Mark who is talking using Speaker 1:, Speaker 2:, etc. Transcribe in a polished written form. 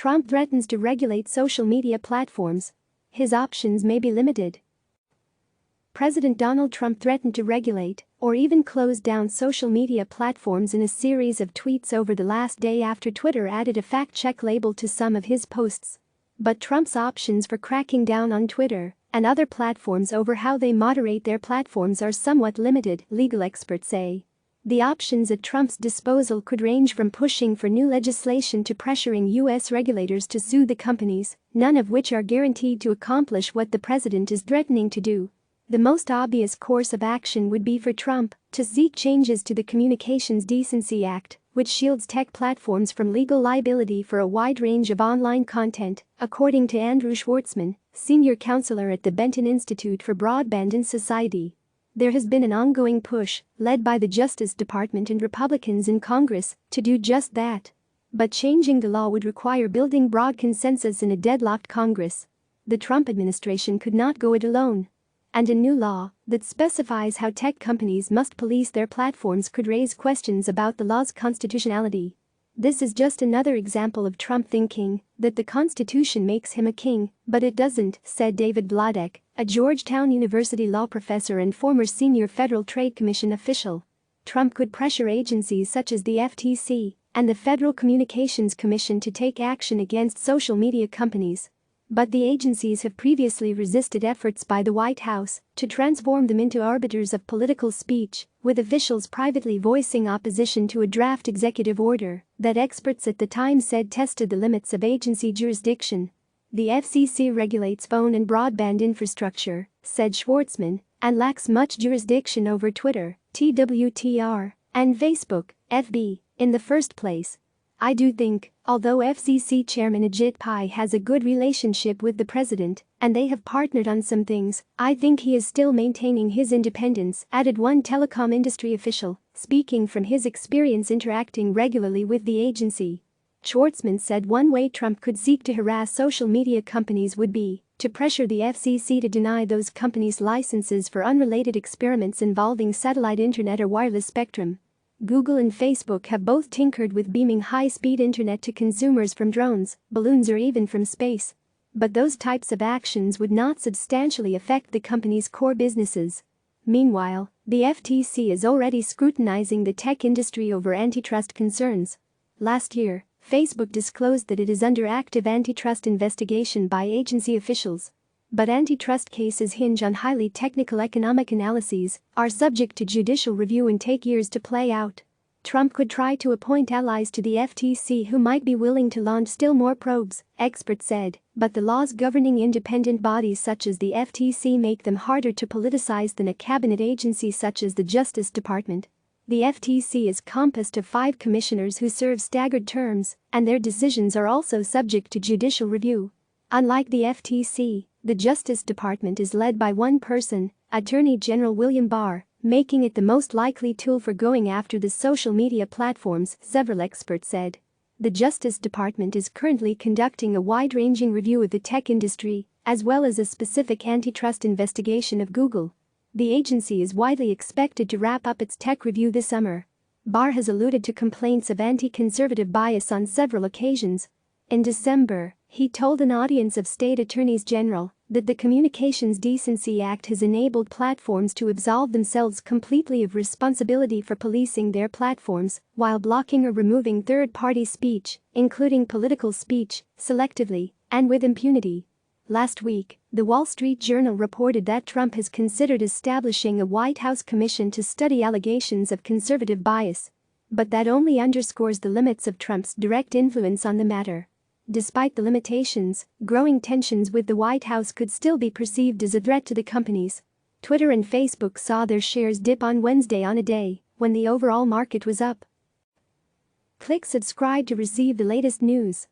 Speaker 1: Trump threatens to regulate social media platforms. His options may be limited. President Donald Trump threatened to regulate or even close down social media platforms in a series of tweets over the last day after Twitter added a fact-check label to some of his posts. But Trump's options for cracking down on Twitter and other platforms over how they moderate their platforms are somewhat limited, legal experts say. The options at Trump's disposal could range from pushing for new legislation to pressuring U.S. regulators to sue the companies, none of which are guaranteed to accomplish what the president is threatening to do. The most obvious course of action would be for Trump to seek changes to the Communications Decency Act, which shields tech platforms from legal liability for a wide range of online content, according to Andrew Schwartzman, senior counselor at the Benton Institute for Broadband and Society. There has been an ongoing push, led by the Justice Department and Republicans in Congress, to do just that. But changing the law would require building broad consensus in a deadlocked Congress. The Trump administration could not go it alone. And a new law that specifies how tech companies must police their platforms could raise questions about the law's constitutionality. This is just another example of Trump thinking that the Constitution makes him a king, but it doesn't, said David Blodek, a Georgetown University law professor and former senior Federal Trade Commission official. Trump could pressure agencies such as the FTC and the Federal Communications Commission to take action against social media companies. But the agencies have previously resisted efforts by the White House to transform them into arbiters of political speech, with officials privately voicing opposition to a draft executive order that experts at the time said tested the limits of agency jurisdiction. The FCC regulates phone and broadband infrastructure, said Schwartzman, and lacks much jurisdiction over Twitter, TWTR, and Facebook, FB, in the first place. I do think, although FCC Chairman Ajit Pai has a good relationship with the president and they have partnered on some things, I think he is still maintaining his independence, added one telecom industry official, speaking from his experience interacting regularly with the agency. Schwartzman said one way Trump could seek to harass social media companies would be to pressure the FCC to deny those companies licenses for unrelated experiments involving satellite internet or wireless spectrum. Google and Facebook have both tinkered with beaming high-speed internet to consumers from drones, balloons or even from space. But those types of actions would not substantially affect the company's core businesses. Meanwhile, the FTC is already scrutinizing the tech industry over antitrust concerns. Last year, Facebook disclosed that it is under active antitrust investigation by agency officials. But antitrust cases hinge on highly technical economic analyses, are subject to judicial review and take years to play out. Trump could try to appoint allies to the FTC who might be willing to launch still more probes, experts said, but the laws governing independent bodies such as the FTC make them harder to politicize than a cabinet agency such as the Justice Department. The FTC is composed of 5 commissioners who serve staggered terms, and their decisions are also subject to judicial review. Unlike the FTC, the Justice Department is led by one person, Attorney General William Barr, making it the most likely tool for going after the social media platforms, several experts said. The Justice Department is currently conducting a wide-ranging review of the tech industry, as well as a specific antitrust investigation of Google. The agency is widely expected to wrap up its tech review this summer. Barr has alluded to complaints of anti-conservative bias on several occasions. In December, he told an audience of state attorneys general that the Communications Decency Act has enabled platforms to absolve themselves completely of responsibility for policing their platforms while blocking or removing third-party speech, including political speech, selectively and with impunity. Last week, the Wall Street Journal reported that Trump has considered establishing a White House commission to study allegations of conservative bias. But that only underscores the limits of Trump's direct influence on the matter. Despite the limitations, growing tensions with the White House could still be perceived as a threat to the companies. Twitter and Facebook saw their shares dip on Wednesday on a day when the overall market was up. Click subscribe to receive the latest news.